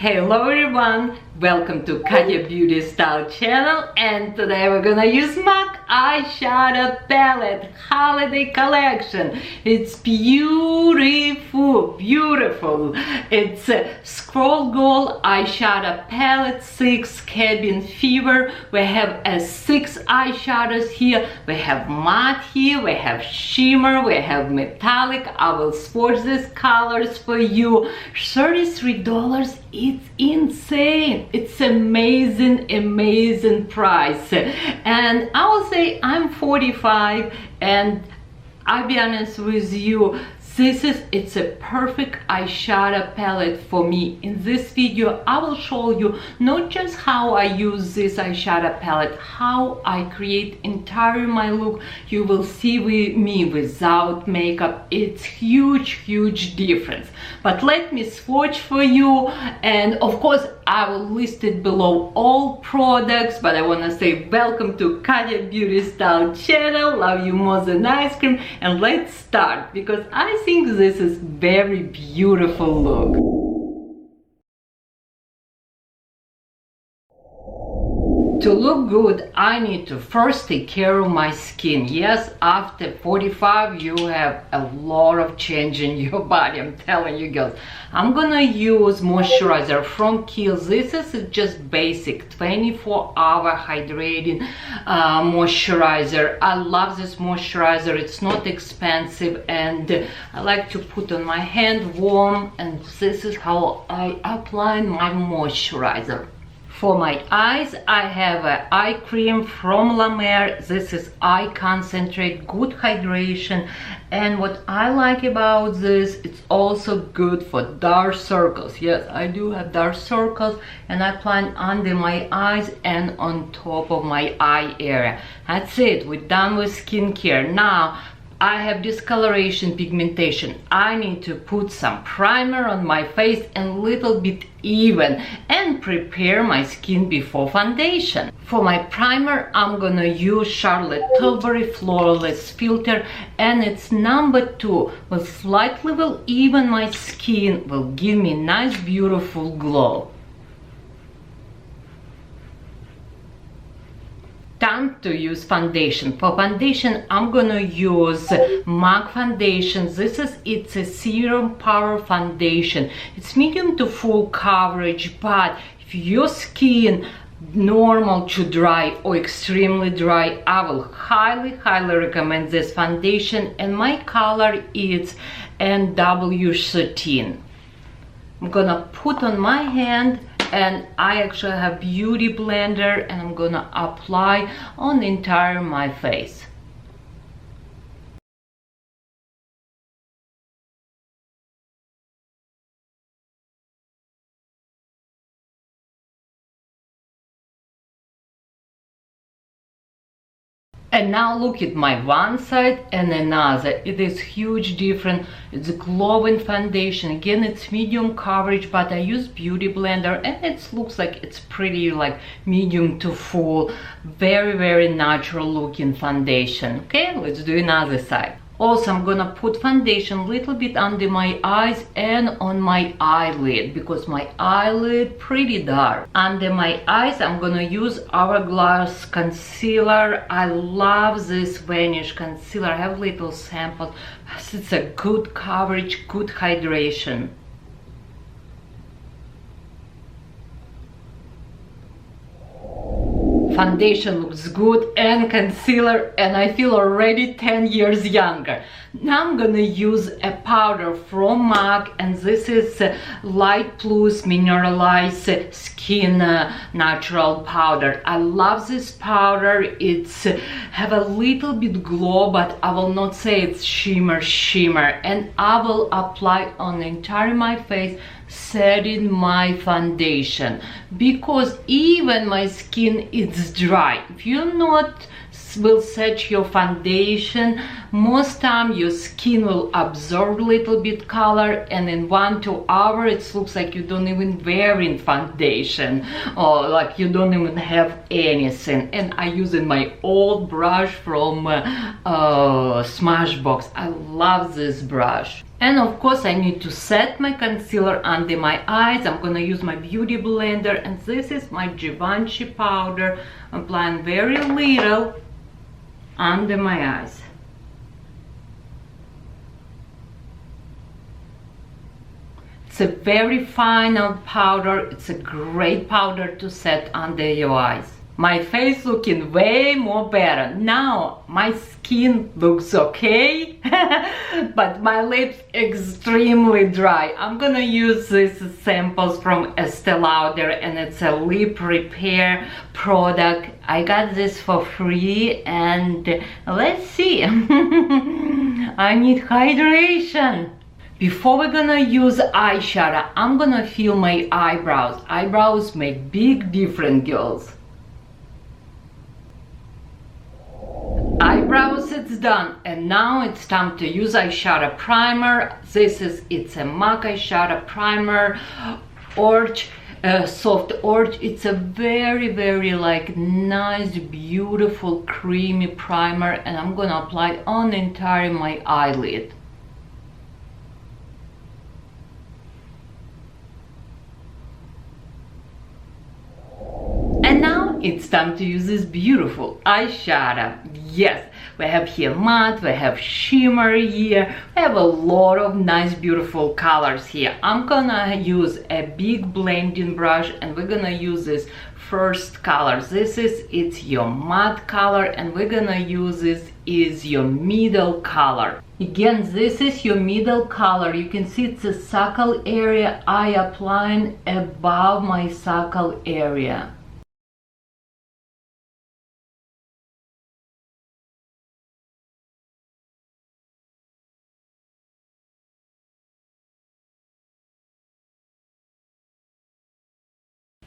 Hello everyone, welcome to Katya Beauty Style channel, and today we're gonna use MAC eyeshadow palette holiday collection. It's beautiful. It's a Squall Gold eyeshadow palette, 6 cabin fever. We have 6 eyeshadows here. We have matte here, we have shimmer, we have metallic. I will swatch these colors for you. $33. It's insane. It's amazing price. And I will say I'm 45, and I'll be honest with you, it's a perfect eyeshadow palette for me. In this video I will show you not just how I use this eyeshadow palette, how I create entire my look. You will see with me without makeup. It's huge difference. But let me swatch for you, and of course I will list it below all products. But I want to say welcome to Katya Beauty Style channel. Love you more than ice cream, and let's start because I think this is very beautiful look. To look good, I need to first take care of my skin. Yes, after 45 you have a lot of change in your body, I'm telling you girls. I'm gonna use moisturizer from Kiehl's. This is just basic 24-hour hydrating moisturizer. I love this moisturizer. It's not expensive, and I like to put on my hand warm, and this is how I apply my moisturizer. For my eyes, I have an eye cream from La Mer. This is eye concentrate, good hydration. And what I like about this, it's also good for dark circles. Yes, I do have dark circles, and I apply under my eyes and on top of my eye area. That's it, we're done with skincare. Now, I have discoloration, pigmentation. I need to put some primer on my face and little bit even and prepare my skin before foundation. For my primer, I'm gonna use Charlotte Tilbury Flawless Filter, and it's number 2. Will slightly will even my skin, will give me nice beautiful glow. Time to use foundation. For foundation, I'm gonna use MAC foundation. It's a serum power foundation. It's medium to full coverage, but if your skin normal to dry or extremely dry, I will highly recommend this foundation, and my color is NW13. I'm gonna put on my hand, and I actually have beauty blender, and I'm gonna apply on the entire my face. And now look at my one side and another. It is huge difference. It's a glowing foundation. Again, it's medium coverage, but I use beauty blender, and it looks like it's pretty like medium to full. Very natural looking foundation. Okay, let's do another side. Also, I'm gonna put foundation a little bit under my eyes and on my eyelid, because my eyelid pretty dark. Under my eyes, I'm gonna use Hourglass concealer. I love this Vanish concealer. I have little samples. It's a good coverage, good hydration. Foundation looks good, and concealer, and I feel already 10 years younger. Now I'm gonna use a powder from MAC, and this is Light Plus Mineralized Skin Natural Powder. I love this powder. It's have a little bit glow, but I will not say it's shimmer, and I will apply on the entire my face, setting my foundation, because even my skin is dry. If you're not will set your foundation, most time your skin will absorb a little bit color, and in 1-2 hours it looks like you don't even wearing foundation, or like you don't even have anything. And I using my old brush from Smashbox. I love this brush. And of course I need to set my concealer under my eyes. I'm gonna use my beauty blender, and this is my Givenchy powder. I'm applying very little under my eyes. It's a very fine powder. It's a great powder to set under your eyes. My face looking way more better. Now my skin looks okay, but my lips extremely dry. I'm gonna use these samples from Estee Lauder, and it's a lip repair product. I got this for free, and let's see. I need hydration. Before we're gonna use eyeshadow, I'm gonna fill my eyebrows. Eyebrows make big difference, girls. Eyebrows, it's done, and now it's time to use eyeshadow primer. It's a MAC eyeshadow primer, orange, soft orange. It's a very like nice, beautiful, creamy primer, and I'm gonna apply it on the entire my eyelid. And now it's time to use this beautiful eyeshadow. Yes, we have here matte, we have shimmer here, we have a lot of nice beautiful colors here. I'm gonna use a big blending brush, and we're gonna use this first color. It's your matte color, and we're gonna use this is your middle color. Again, this is your middle color. You can see it's a suckle area. I applying above my suckle area.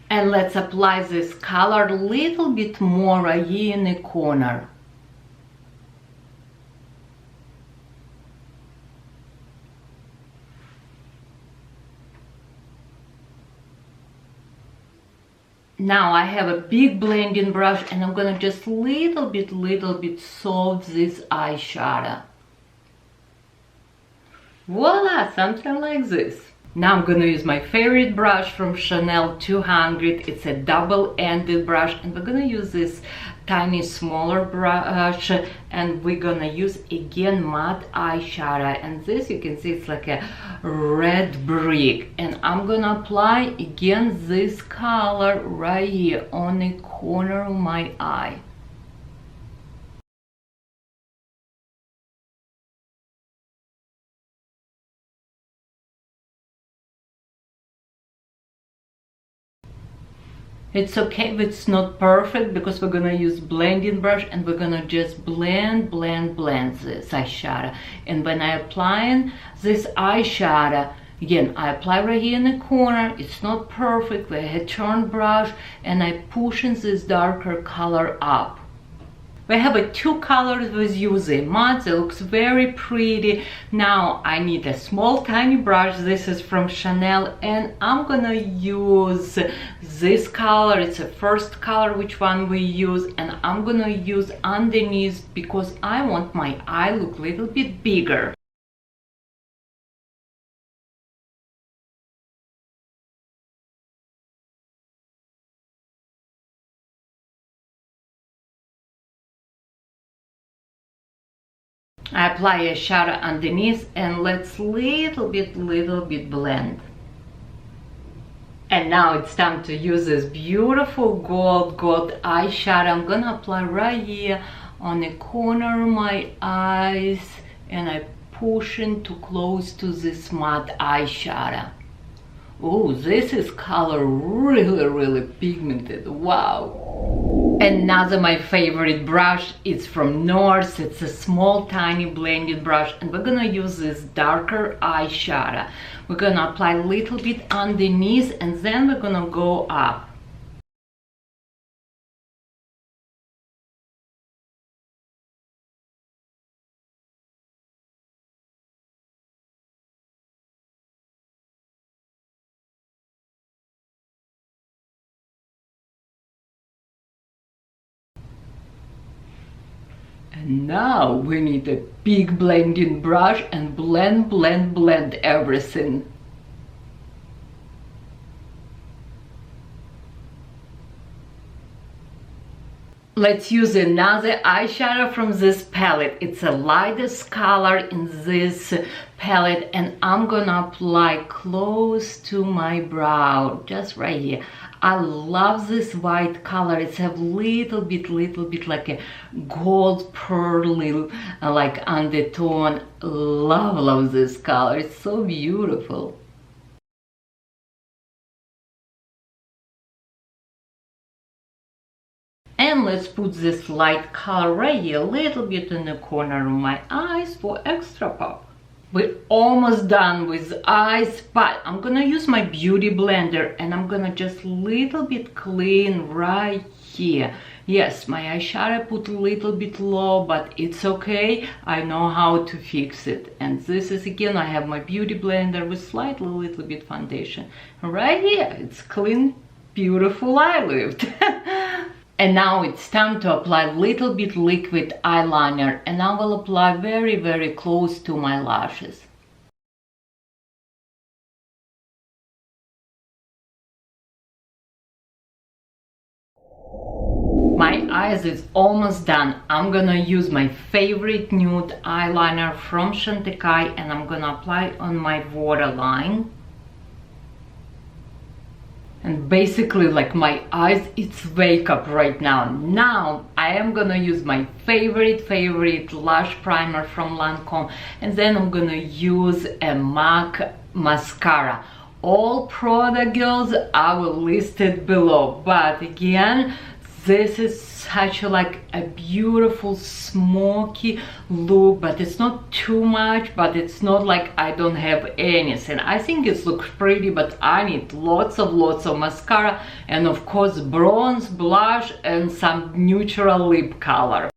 And let's apply this color a little bit more right here in the corner. Now I have a big blending brush, and I'm gonna just little bit soft this eyeshadow. Voila, something like this. Now I'm gonna use my favorite brush from Chanel 200. It's a double-ended brush, and we're gonna use this tiny smaller brush, and we're gonna use again matte eyeshadow, and this you can see it's like a red brick, and I'm gonna apply again this color right here on the corner of my eye. It's okay if it's not perfect, because we're gonna use blending brush, and we're gonna just blend this eyeshadow. And when I applying this eyeshadow, again, I apply right here in the corner. It's not perfect. I turn brush, and I pushing this darker color up. We have two colors with using matte. It looks very pretty. Now I need a small tiny brush. This is from Chanel, and I'm gonna use this color. It's the first color which one we use, and I'm gonna use underneath because I want my eye look a little bit bigger. I apply a shadow underneath, and let's little bit blend. And now it's time to use this beautiful gold eyeshadow. I'm gonna apply right here on the corner of my eyes, and I push in too close to this matte eyeshadow. Oh, this is color really pigmented. Wow. Another my favorite brush is from North. It's a small tiny blended brush, and we're gonna use this darker eyeshadow. We're gonna apply a little bit underneath, and then we're gonna go up. Now we need a big blending brush and blend everything. Let's use another eyeshadow from this palette. It's a lightest color in this palette, and I'm gonna apply close to my brow, just right here. I love this white color. It's a little bit like a gold pearly like undertone. Love this color. It's so beautiful. And let's put this light color right here, a little bit in the corner of my eyes for extra pop. We're almost done with eyes, but I'm gonna use my beauty blender and I'm gonna just little bit clean right here. Yes, my eyeshadow put a little bit low, but it's okay. I know how to fix it. And this is again, I have my beauty blender with slightly little bit foundation. Right here, it's clean, beautiful eye lift. And now it's time to apply a little bit liquid eyeliner, and I will apply very close to my lashes. My eyes is almost done. I'm gonna use my favorite nude eyeliner from Chantecaille and I'm gonna apply it on my waterline. And basically, like, my eyes, it's wake up right now. Now I am gonna use my favorite lash primer from Lancome, and then I'm gonna use a MAC mascara. All product, girls, I will list it below, but again, this is such a beautiful smoky look, but it's not too much, but it's not like I don't have anything. I think it looks pretty, but I need lots of mascara and of course bronze, blush and some neutral lip color.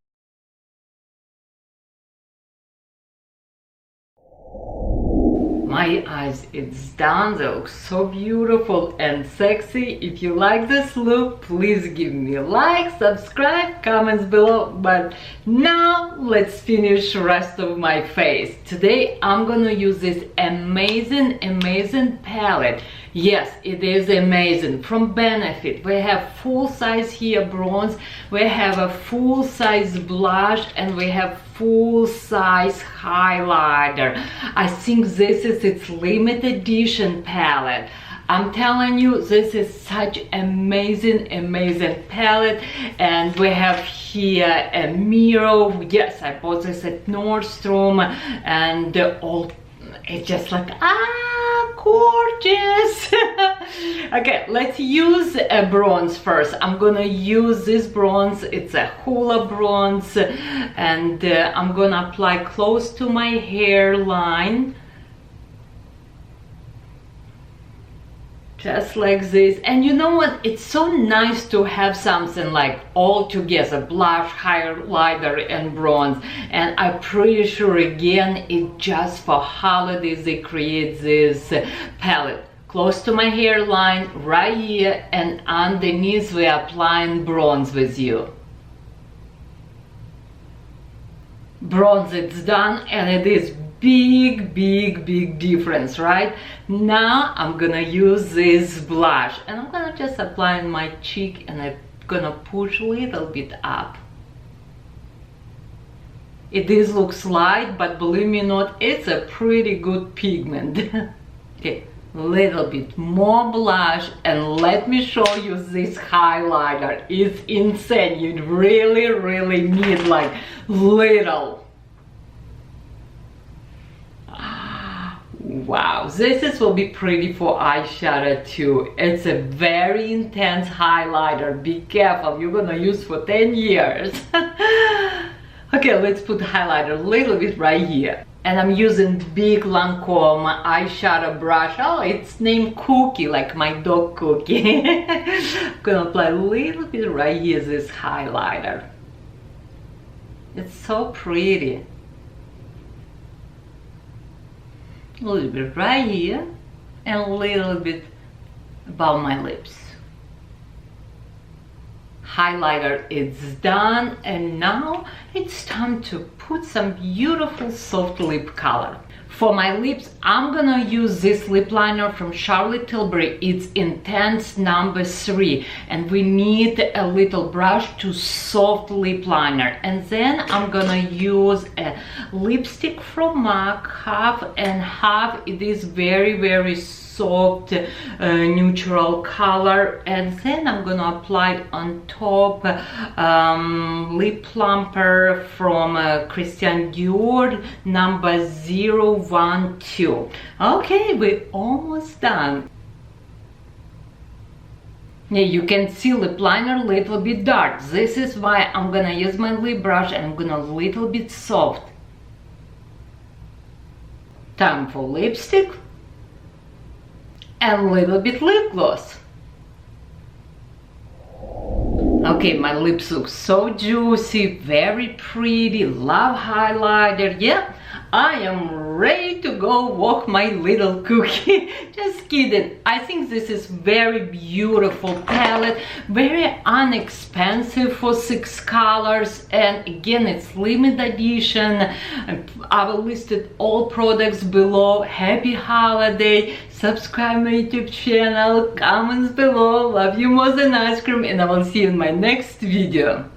My eyes, it's done. They look so beautiful and sexy. If you like this look, please give me a like, subscribe, comments below. But now let's finish the rest of my face. Today I'm gonna use this amazing palette. Yes, it is amazing. From Benefit, we have full size here bronze, we have a full size blush, and we have full size highlighter. I think this is its limited edition palette. I'm telling you, this is such amazing palette. And we have here a mirror. Yes, I bought this at Nordstrom, and all, it's just like, gorgeous. Okay, let's use a bronze first. I'm gonna use this bronze. It's a Hoola bronze, and I'm gonna apply close to my hairline, just like this. And you know what, it's so nice to have something like all together, blush, highlighter and bronze. And I'm pretty sure again it just for holidays they create this palette. Close to my hairline right here, and underneath we're applying bronze with you. Bronze, it's done, and it is big difference, right? Now I'm gonna use this blush and I'm gonna just apply on my cheek, and I'm gonna push a little bit up. It is looks light, but believe me not, it's a pretty good pigment. Okay, little bit more blush, and let me show you this highlighter. It's insane. You really need like little. Wow, this will be pretty for eyeshadow too. It's a very intense highlighter. Be careful, you're gonna use for 10 years. Okay, let's put highlighter a little bit right here. And I'm using big Lancome eyeshadow brush. Oh, it's named Cookie, like my dog Cookie. I'm gonna apply a little bit right here, this highlighter. It's so pretty. A little bit right here and a little bit above my lips. highlighter is done, and now it's time to put some beautiful soft lip color. For my lips, I'm gonna use this lip liner from Charlotte Tilbury. It's Intense number 3, and we need a little brush to soft lip liner. And then I'm gonna use a lipstick from MAC, half and half. It is very soft neutral color, and then I'm gonna apply it on top lip plumper from Christian Dior number 012. Okay, we're almost done. Yeah, you can see lip liner a little bit dark. This is why I'm gonna use my lip brush and I'm gonna a little bit soft. Time for lipstick and a little bit lip gloss. Okay, my lips look so juicy, very pretty, love highlighter. Yeah, I am ready to go walk my little cookie. Just kidding. I think this is very beautiful palette, very inexpensive for 6 colors, and again it's limited edition. I will list all products below. Happy holiday. Subscribe my YouTube channel, comments below. Love you more than ice cream, and I will see you in my next video.